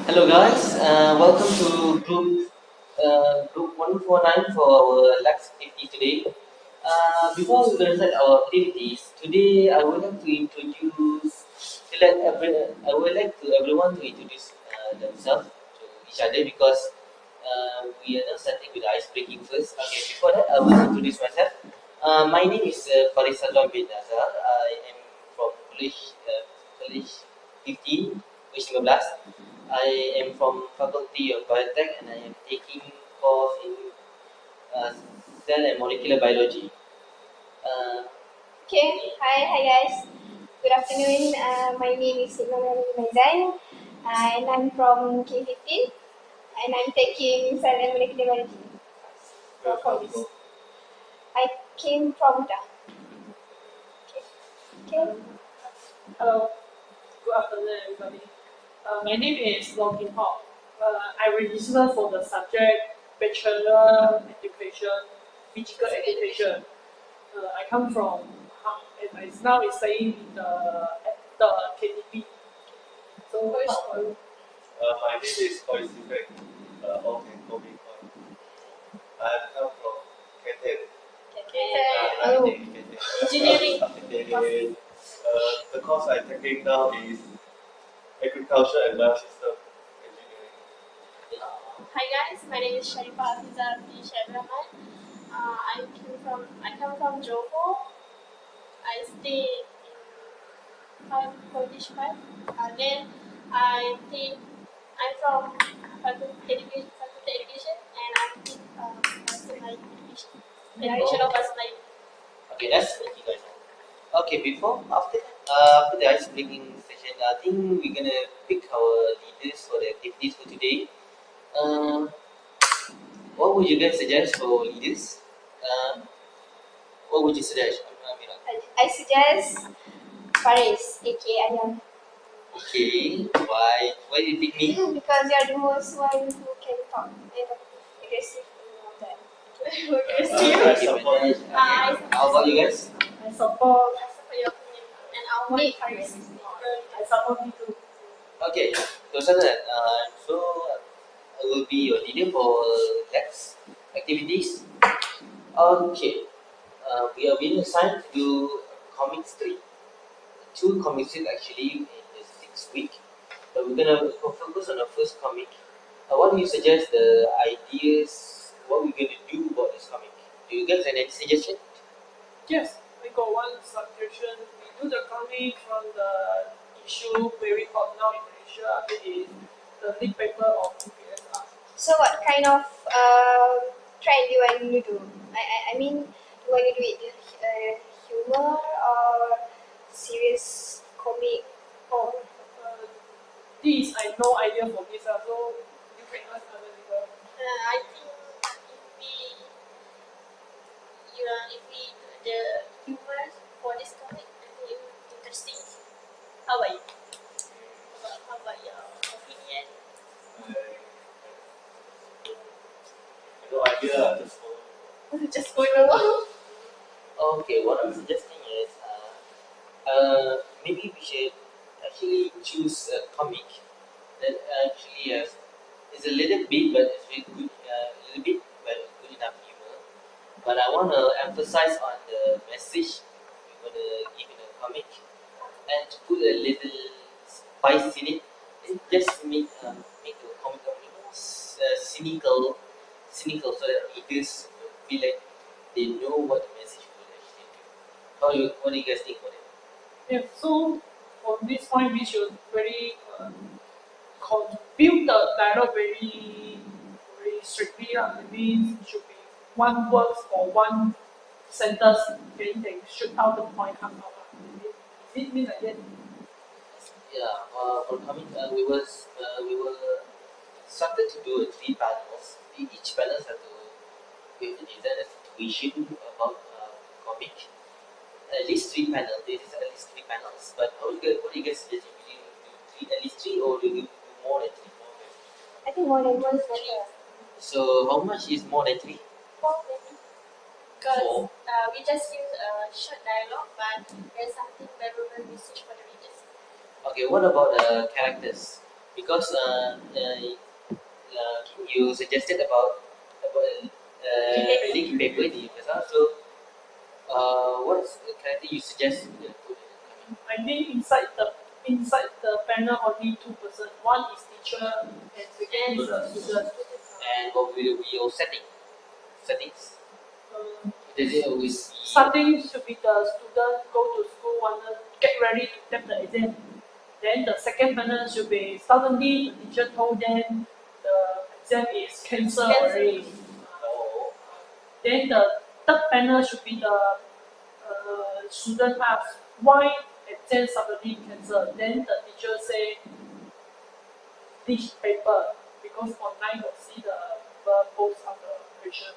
Hello guys, welcome to group 149 for our LAX activity today. Before we start our activities, today I would like to I would like to everyone to introduce themselves to each other because we are now starting with the ice breaking first. Okay, before that I will introduce myself. My name is Faris Adwan bin Nazar. I am from college 15, college 15. I am from Faculty of Biotech and I am taking course in uh, cell and molecular biology. Uh, Hi guys. Good afternoon. My name is Imam Maizan, and I'm from K15, and I'm taking Cell and Molecular Biology. I came from Utah. Okay. Hello, good afternoon, everybody. My name is Long Kim Hong. I registered for the subject Bachelor Education, Physical Education. I come from and I now is staying in the KTP. So, My name is Koi Sifek, Ong and Kobe Koi. I come from Keter. Oh, engineering. And the course I'm taking now is Agriculture and Life System Engineering. Hi guys, my name is Sharifa Hafiza bin Shadraman. I come from Johor. I stay in Polish 5. Then I'm from Faculty Education and I think personal education of personal. okay, that's thank you guys. Okay, after the ice breaking session, I think we're gonna pick our leaders for the activities for today. Uh, what would you guys suggest for leaders? Uh, what would you suggest, Amira? I suggest Faris, aka Ayam, Okay, why did you pick me? because you're the most one who can talk and aggressive and all that. I support you. How about you guys? I support. I support your opinion and I want Me. Paris. I support you too. Okay, so Sadan, I will be your leader for next activities. Okay, we are being assigned to do comics 3. 2 comics actually in the 6th week. But we're gonna focus on the first comic. What do you suggest the ideas? What we're gonna do about this comic? Do you guys have any suggestion? Yes, we got one suggestion. We do the comic from the issue very hot now in Malaysia. It is the lead paper of PPSR. So what kind of trend do you want to do? I mean, do you want to do it humor or serious comic or This I no idea for this, so you can ask other people. I think if we do the humor for this topic, I think it would be interesting. How about you? How about your opinion? No idea, just follow. Just going along. Okay, what I'm suggesting is maybe we should actually choose a comic that actually is a little bit, but it's very good, little bit, but good enough humor. But I want to emphasize on the message we're going to give in a comic and to put a little spice in it. And just make the comic a little more cynical, so that readers feel like they know what the message will actually do. What do you guys think about it? Yeah, so from this point, we should very build the dialogue very strictly. It means it should be one words or one sentence. Then they shoot out the point out. It means like that. Yeah, for comic, we were started to do 3 panels. Each panel had to we have to design a situation about comic. At least 3 panels. This is at least 3 panels. But what do you guys suggest? Will you do at least 3, or will you do more than 3? I think more than one is better. So how much is more than 3? 4 maybe. Because Four. we just use a short dialogue, but there's something valuable message for the readers. Okay, what about the characters? because you suggested about link paper di pasal. So what's the character you suggest to put in the comic? I think inside the panel only two person. One is teacher and second is a student. And what will be your settings? Um, Does it always be Starting should be the student go to school wanna get ready to take the exam. Then the second panel should be suddenly the teacher told them the exam is cancelled already. oh, Then the third panel should be the student ask why exam suddenly cancelled. Then the teacher say this paper because online will see the post of the question.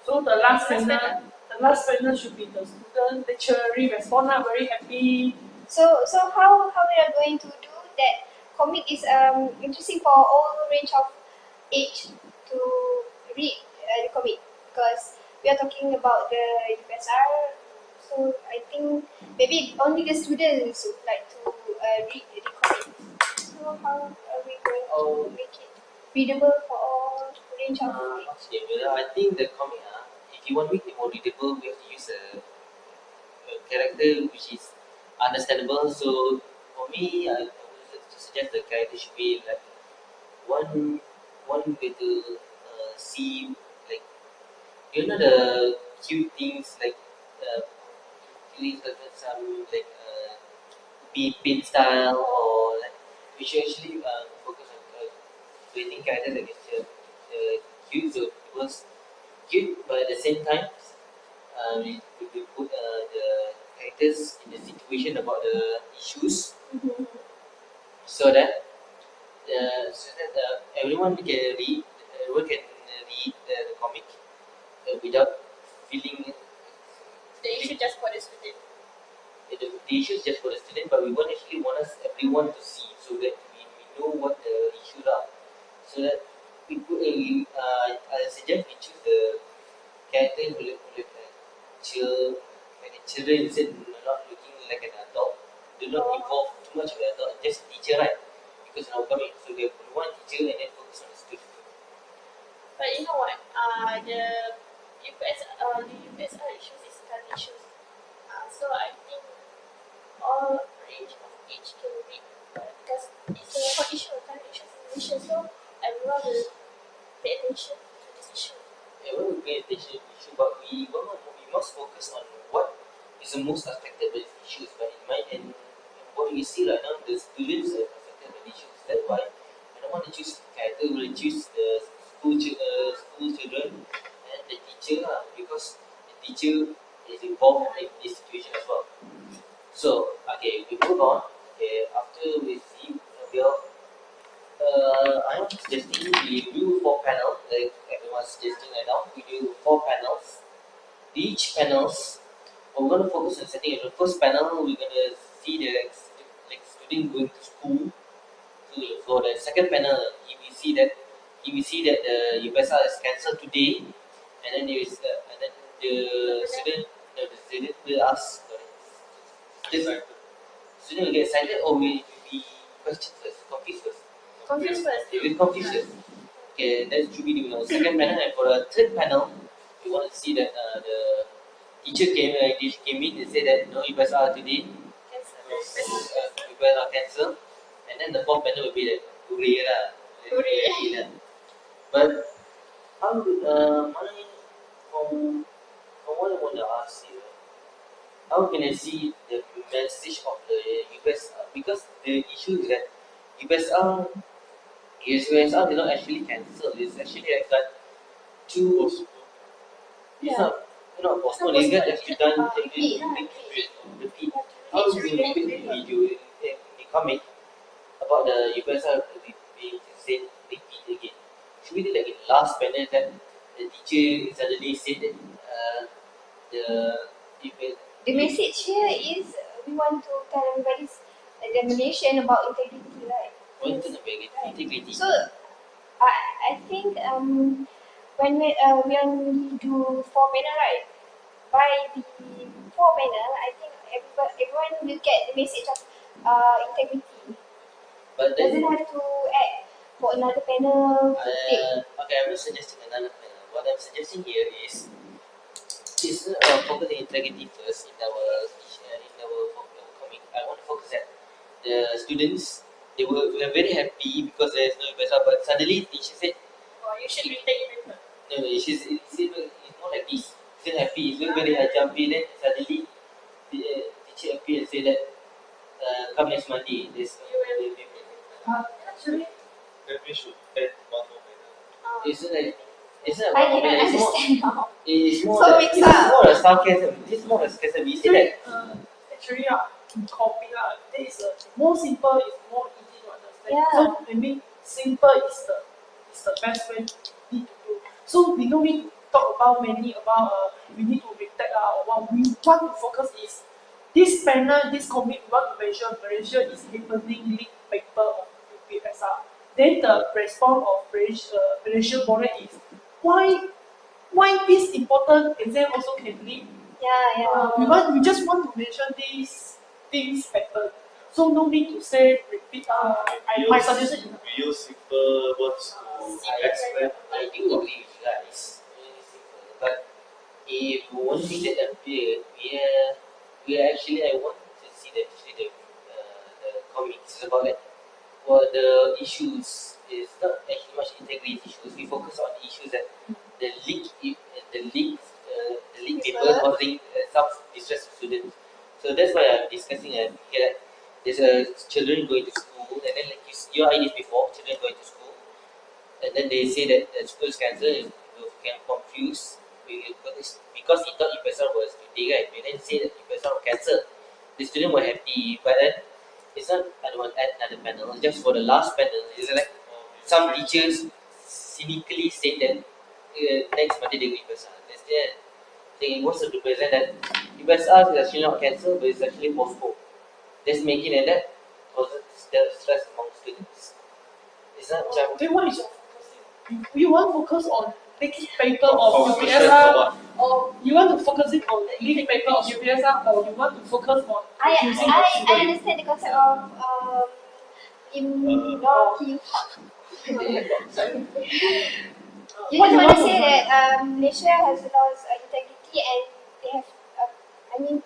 So the last panel should be the student lecturally respond very happy. So how we are going to do that comic is interesting for all range of age to read the comic, because we are talking about the USR. So I think maybe only the students would like to read the comic. So how are we going to make it readable for all range of age? okay, well, I think the comic, if you want to make it more readable, we have to use a character which is understandable. So for me, I would suggest the character should be like one way to see, like, you know, the cute things like some like beat style, or like we should actually focus on creating characters that is cute, so it was cute, but at the same time we put the characters in the situation about the issues, so that everyone can read the comic without feeling The issue just for the student. the issue is just for the student, but we want us everyone to see, so that we know what the issues are, so that I suggest we choose the character who look like chill, like a children, instead of not looking like an adult. Do not involve too much of the adult, just teacher, right? Because now coming, so they want teacher and then focus on the student. But you know what? The UPSR issues is current issues. So I think all range of age can read because it's a hot issue, current issues in Malaysia. So everyone will pay attention to this issue. Everyone will pay attention to the issue, but we must focus on what is the most affected by these issues. But in my and what we see right now, the students are affected by the issues. That's why I don't want to choose character. We will choose the school children and the teacher, because the teacher is involved in this situation as well. So okay, we move on. Okay, after we see I'm suggesting we do 4 panels, like everyone's suggesting right now. We do 4 panels. Each panels, we're going to focus on setting. In the first panel, we're going to see the student going to school. So for the second panel, he will see that the UPSR is cancelled today, and then the student, no, the student will ask. Sorry, the student will get excited, or will be questioned first, confused first. Confused first. They will confuse you. Okay, that should be the second panel, and for the third panel, we want to see that the teacher came in and said that no, you guys are today, you guys are cancelled, and then the fourth panel will be like hooray lah, Hooray. lah. But how do from what I want to ask you, how can I see the message of the USR? Because the issue is that USR USR did not actually cancel. It's actually like that two. It's not postponed. It's got actually done repeat. How do you repeat the video in the comic about the USR being said repeat again? Should we do like in last panel that the teacher suddenly said that the The message here is we want to tell everybody's examination about integrity, right? Content of integrity. So I think when we do 4 panel, right? By the 4 panel, I think everyone will get the message of integrity. But then, Doesn't have to add for another panel to take. okay, I'm not suggesting another panel. What I'm suggesting here is focus on integrity first in our comic. I want to focus at the students. They were very happy because there is no UPSR, but suddenly teacher said, Or you should retake paper. no, it's not like this. Still happy, it's very jumpy. Then suddenly the teacher appeared and said that come next Monday. There's You will actually, Then we should add one more panel. it's like it's not I about cannot it's more understand now. it's more So like, mixed it's up. more a sarcasm. This is more a sarcasm. We say that actually, in copy, this is more simple is more easy to understand. Yeah. So I mean, simple is the best way need to do. So we don't need to talk about many about we need to retake or what we want to focus is this panel, this comic we want to mention Malaysia is happening leak paper of UPSR. Then the response of Malaysia Board is why this important exam also can leak. Yeah. We just want to mention these things better. So no need to say repeat. My suggestion is We use simple words to explain. I do agree with you guys. Very simple. But if one thing that appeared, we are actually I want to see the comics about it. Well, the issues is not actually much integrity issues. We focus on the issues that the leak paper causing some distress to students. So that's why I'm discussing here that there's children going to school, and then like your ideas before children going to school, and then they say that the school is cancelled. You can confuse because he thought UPSR was today, right? And then say that UPSR was cancelled. The student were happy, but then it's not. I don't want to add another panel. Just for the last panel, it's like some teachers cynically say that next Monday they will UPSR. Instead, they wants to represent that UPSR is actually not cancelled, but it's actually postponed. Just making it that causes stress among students. It's not macam then what is your focus? You want to focus on leak paper of Conclusion UPSR, or what? or you want to focus it on leak paper of UPSR, or you want to focus on using the I student? understand the concept of Kim You What just you want to want say to that Malaysia has lost integrity and they have, I mean,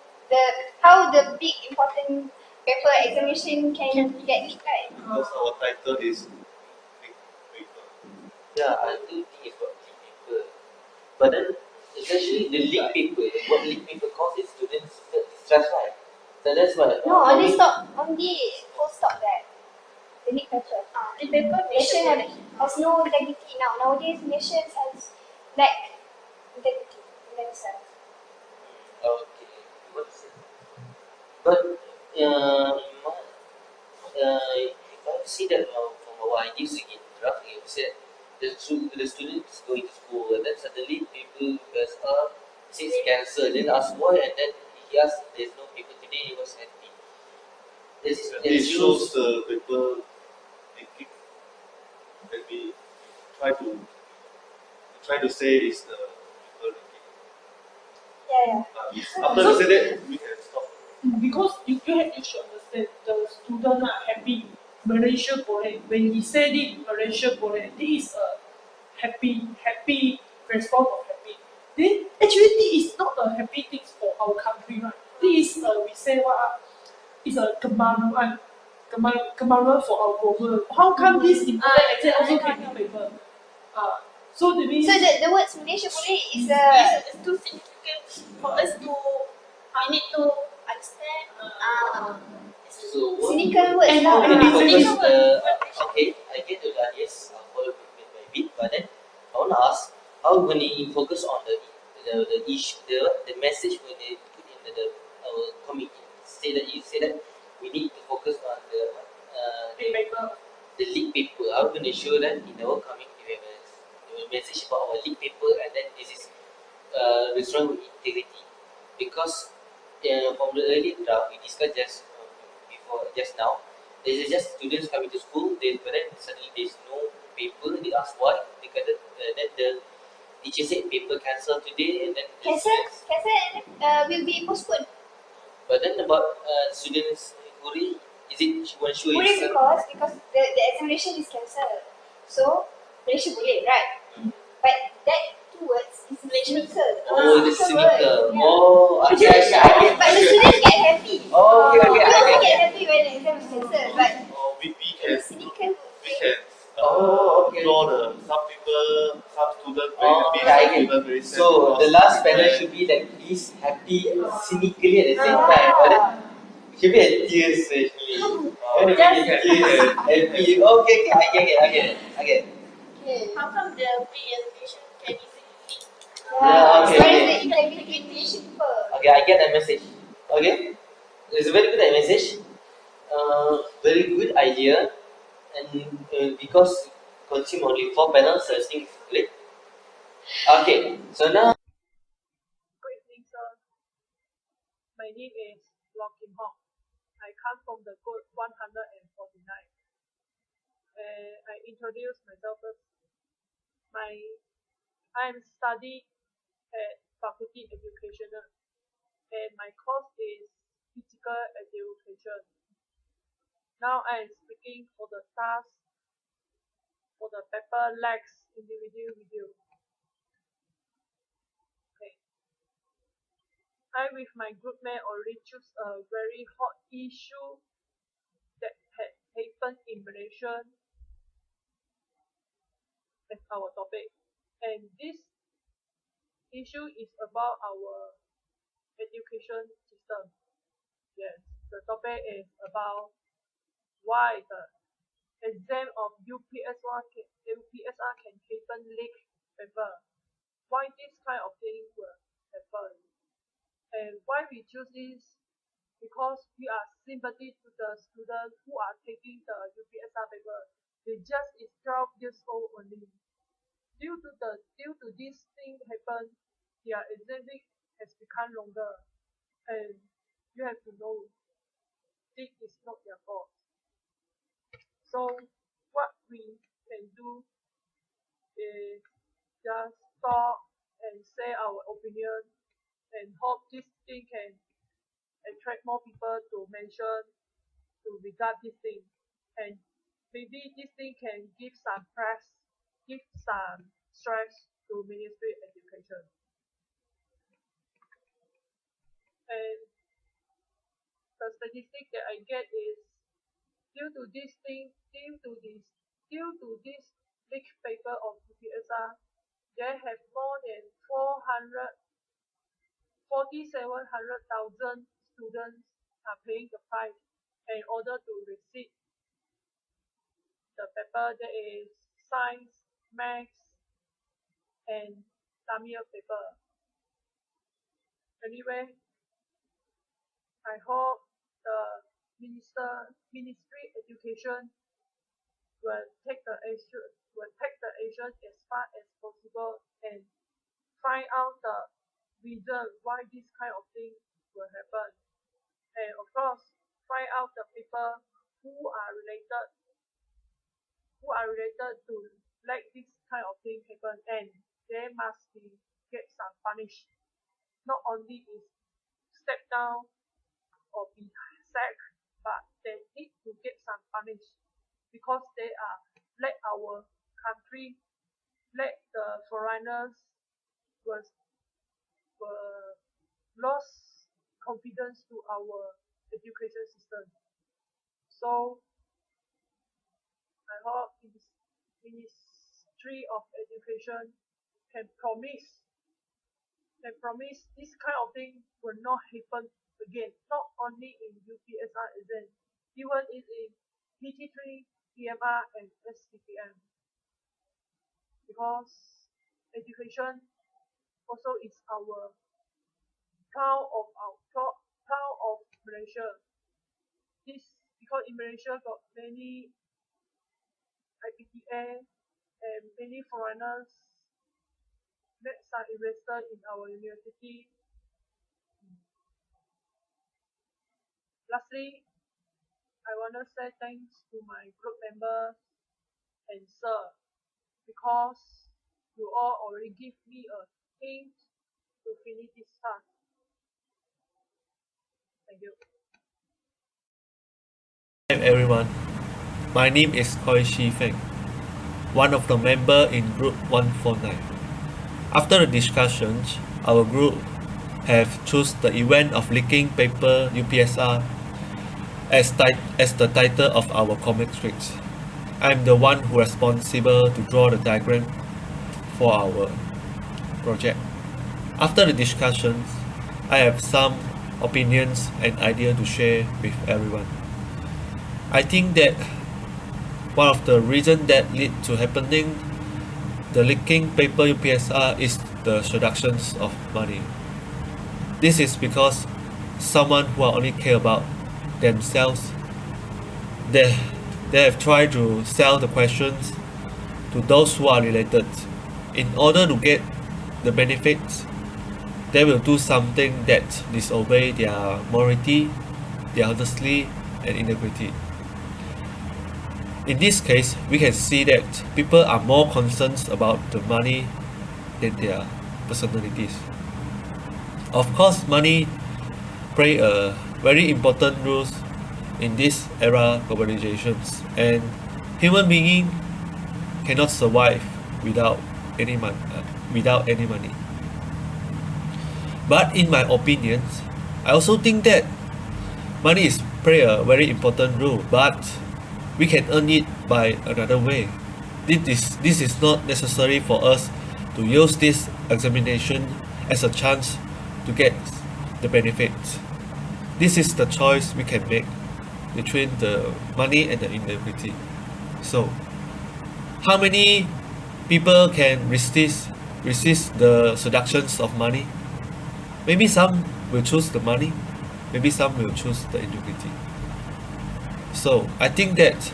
how the big important paper examination can get leaked, right? Because our title is big paper. yeah, I do think it's about leak paper. But then essentially the leak paper, what leak paper causes students distress, right? So that's why No, only full stop there. The leak paper. The paper Malaysia has no integrity now. Nowadays, Malaysia has lack integrity in themselves. okay. But if I see that from our ideas again, roughly, we said the students going to school, and then suddenly people says cancel, then ask why, and then he asked there's no people today, he was happy. It shows the paper thinking that we try to say is the paper thinking. Yeah. After we say that, we can stop. Because you should understand the student are happy. Malaysia Boleh. When he said it, Malaysia Boleh, this is a happy response of happy. Then actually this is not a happy thing for our country, right? This is we say what is a kemaluan for our global. How come this important exam also can be paper? So that means So the words Malaysia boleh is It's too significant for us to we need to understand. So what cynical words And- now. and this is- focus, okay, I get the ideas, follow bit by bit, but then I want to ask how when you focus on the issue, the message when they put in our comic, you say that we need to focus on paper. the leak paper. How can they show that in our comic we have a message about our leak paper, and then this is restaurant with integrity, because from the earlier draft we discussed just now, there's just students coming to school, but then suddenly there's no paper. They ask why, because then the teacher said paper cancelled today, and then the Cancel students, will be postponed. but then about students' inquiry, Is it one show Boleh is because the examination is cancelled. So Malaysia boleh, right? But that two words is cynical. oh it's cynical. Yeah. Oh okay, I get But the students get happy. Oh okay, We I also get get it. happy when the exam is cancelled. But Or we the cynical can Oh, okay. draw some people, some students very Oh, happy, okay, I some get students it. very sad. So the because last we panel went- should be like he's happy cynically at the same time. Right? Should be a tears actually. When Just- we get tears, happy. Okay, okay, I get it, I get it, I get it. okay. How come the pre-examination can easily leak? Yeah, okay, Where is okay. the integrity people? Okay, I get the message. Okay, it's a very good message. Very good idea, and because consume only 4 panels, I think it's great. Okay, so now. Good evening, sir. My name is Kim Hong. I come from the code 149. I introduce myself first. I'm studying at Faculty Educational, and my course is physical education. Now I am speaking for the task for the paper LAX individual review. Okay. I with my group mate already choose a very hot issue that had happened in Malaysia as our topic. And this issue is about our education system. Yes, the topic is about why the exam of UPSR can happen leak paper. Why this kind of thing will happen. And why we choose this? Because we are sympathy to the students who are taking the UPSR paper. They just is 12 years old only. Due to this thing happen, their exam week has become longer. And you have to know this is not their fault. So what we can do is just talk and say our opinion and hope this thing can attract more people to mention to regard this thing. And maybe this thing can give some press, give some stress to Ministry of Education. And the statistic that I get is due to this leak paper of UPSR, they have more than 4,700,000 students are paying the price in order to receive the paper that is science, maths, and Tamil paper. Anyway, I hope the Ministry Education will take the action as far as possible and find out the reason why this kind of thing will happen. And of course, find out the people who are related to let this kind of thing happen, and they must be get some punish. Not only is step down or be sacked, but they need to get some punish because they are let our country, let the foreigners was lost confidence to our education system. So I hope this Ministry of Education can promise this kind of thing will not happen again. Not only in UPSR exam, even in PT3, PMR, and SCPM. Because education also is our proud of Malaysia. This because in Malaysia got many IPTA and many foreigners that are invested in our university. Lastly, I want to say thanks to my group members and sir because you all already give me a hint to finish this task. Thank you. everyone. My name is Koi Shi Feng, one of the member in Group 149. After the discussions, our group have chose the event of leaking paper UPSR as the title of our comic strips. I'm the one who responsible to draw the diagram for our project. After the discussions, I have some opinions and ideas to share with everyone. I think that one of the reasons that lead to happening the leaking paper UPSR is the seductions of money. This is because someone who only care about themselves, they have tried to sell the questions to those who are related. In order to get the benefits, they will do something that disobey their morality, their honesty and integrity. In this case, we can see that people are more concerned about the money than their personalities. Of course, money play a very important role in this era globalizations, and human being cannot survive without any money. But in my opinion, I also think that money is play a very important role, but we can earn it by another way. This is not necessary for us to use this examination as a chance to get the benefits. This is the choice we can make between the money and the integrity. So, how many people can resist the seductions of money? Maybe some will choose the money, maybe some will choose the integrity. So I think that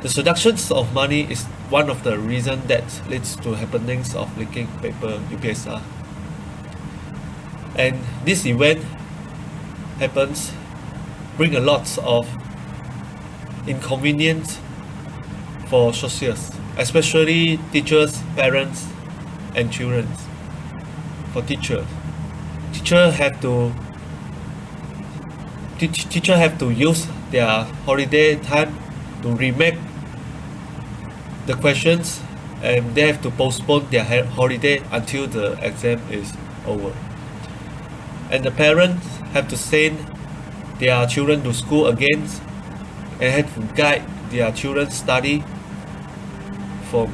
the seductions of money is one of the reasons that leads to happenings of leaking paper UPSR. And this event happens bring a lot of inconvenience for socials, especially teachers, parents and children. For teachers teacher have to use their holiday time to remake the questions, and they have to postpone their holiday until the exam is over. And the parents have to send their children to school again and have to guide their children's study for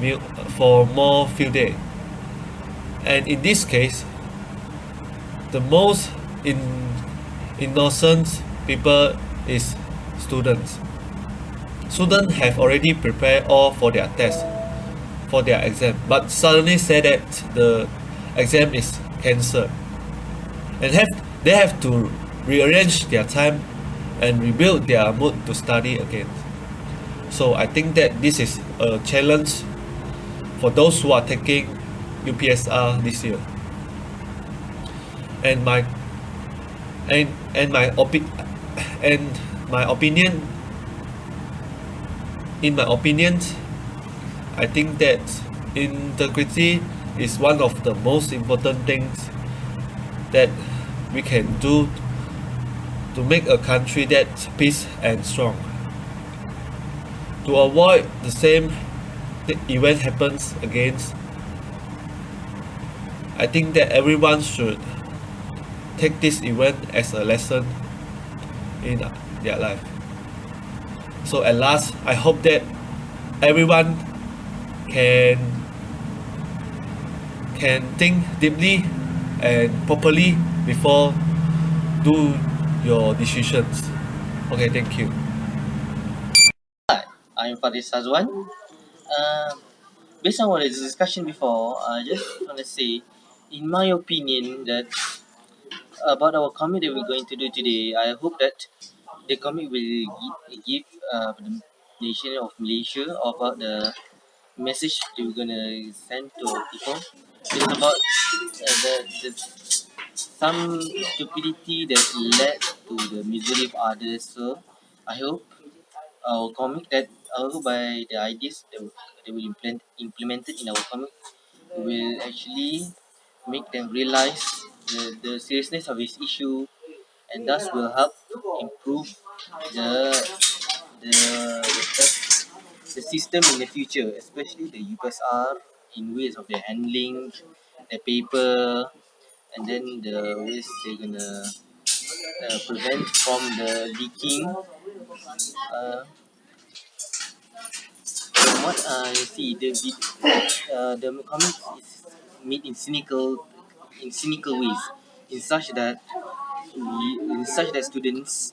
more few days. And in this case, the most innocent people is students. Students have already prepared all for their test, for their exam, but suddenly say that the exam is cancelled, and they have to rearrange their time and rebuild their mood to study again. So I think that this is a challenge for those who are taking UPSR this year. And my opinion, in my opinion, I think that integrity is one of the most important things that we can do to make a country that's peace and strong. To avoid the same event happens again, I think that everyone should take this event as a lesson in their life. So at last, I hope that everyone can think deeply and properly before do your decisions. Okay, thank you. I'm Faris Sazwan. Based on what is discussion before, I just want to say, in my opinion, that about our comic that we're going to do today, I hope that the comic will give the nation of Malaysia about the message that we're gonna send to our people. It's about the some stupidity that led to the misery of others. So I hope our comic that I hope by the ideas that will implemented in our comic will actually make them realize the seriousness of this issue, and thus will help improve the the system in the future, especially the UPSR, in ways of their handling, the paper, and then the ways they're gonna prevent from the leaking. From what I see, the comics is made in cynical ways, in such that students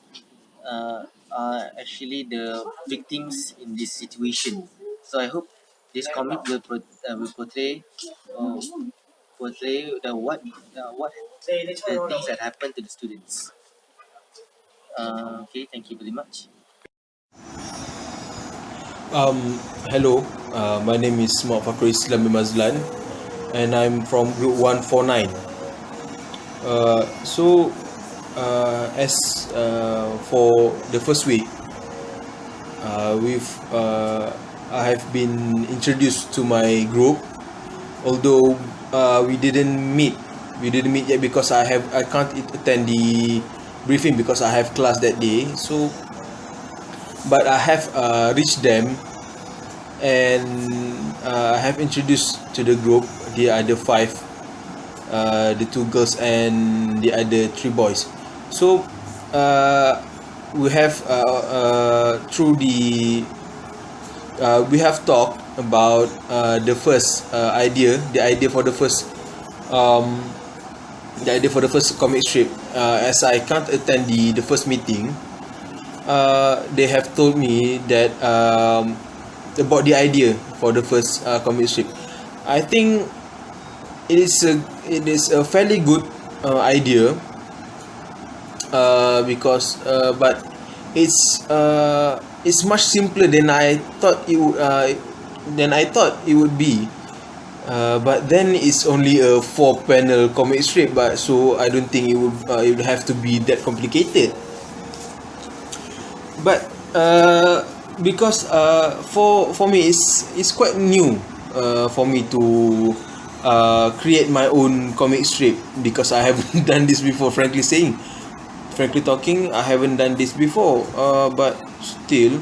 are actually the victims in this situation. So I hope this comic will uh, portray what the things that happen to the students. Okay, thank you very much. Hello, my name is Muhammad Fakhrul Islam bin Mazlan, and I'm from Group 149. As for the first week, I have been introduced to my group, although we didn't meet. We didn't meet yet because I can't attend the briefing because I have class that day. So, but I have reached them, and I have introduced to the group the other five, the two girls and the other three boys. So we have through the we have talked about the first the idea for the first comic strip. As I can't attend the first meeting, they have told me that about the idea for the first comic strip. I think it is a fairly good idea, because but it's much simpler than I thought it would be. But then it's only a 4-panel comic strip, but so I don't think it would have to be that complicated. But because for me it's quite new for me to create my own comic strip, because I haven't done this before. Frankly talking, I haven't done this before. But still,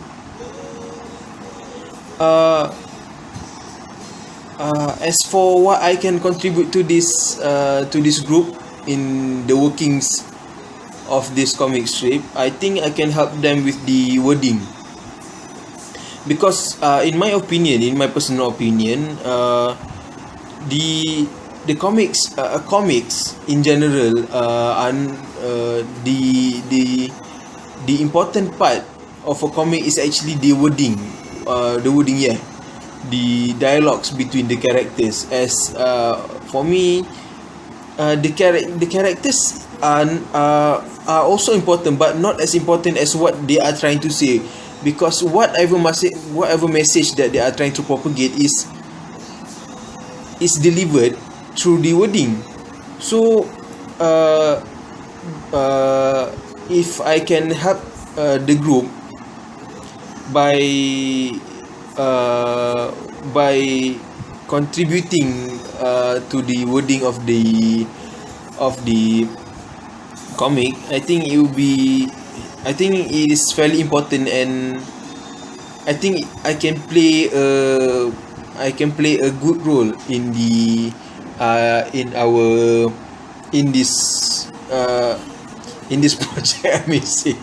as for what I can contribute to this group in the workings of this comic strip, I think I can help them with the wording, because in my personal opinion, the comics in general, the important part of a comic is actually the wording, the dialogues between the characters. As for me, the characters are also important, but not as important as what they are trying to say, because whatever message that they are trying to propagate is delivered through the wording. So if I can help the group by contributing to the wording of the comic, I think it is fairly important, and I think I can play a good role in this project, I may say.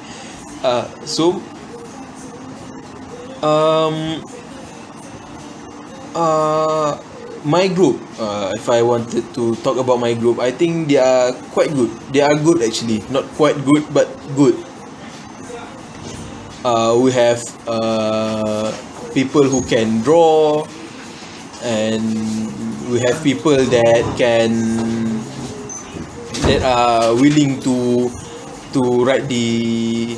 My group, if I wanted to talk about my group, I think they are quite good. They are good, actually, not quite good, but good. We have people who can draw, and we have people that are willing to write the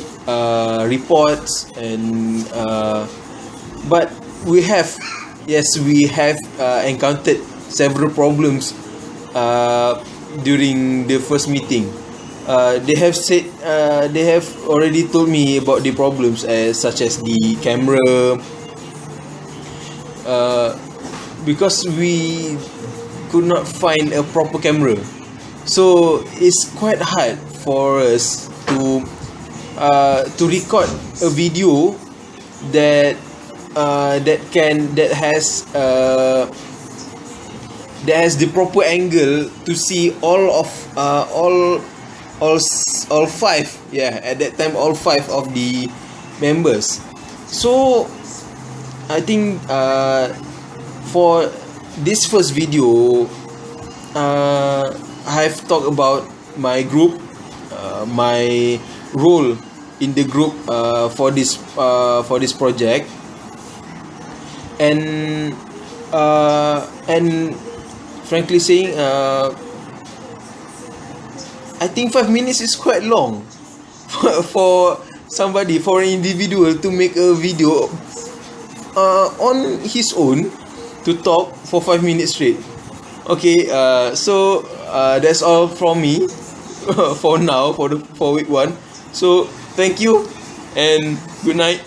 reports, and but we have encountered several problems during the first meeting. They have already told me about the problems, such as the camera, because we could not find a proper camera, so it's quite hard for us to record a video that has the proper angle to see all five, yeah, at that time all five of the members. So I think for this first video, I've talked about my group, my role in the group for this project, and frankly saying, I think 5 minutes is quite long for for an individual to make a video on his own, to talk for 5 minutes straight. Okay, so that's all from me for now, for week 1. So thank you and good night.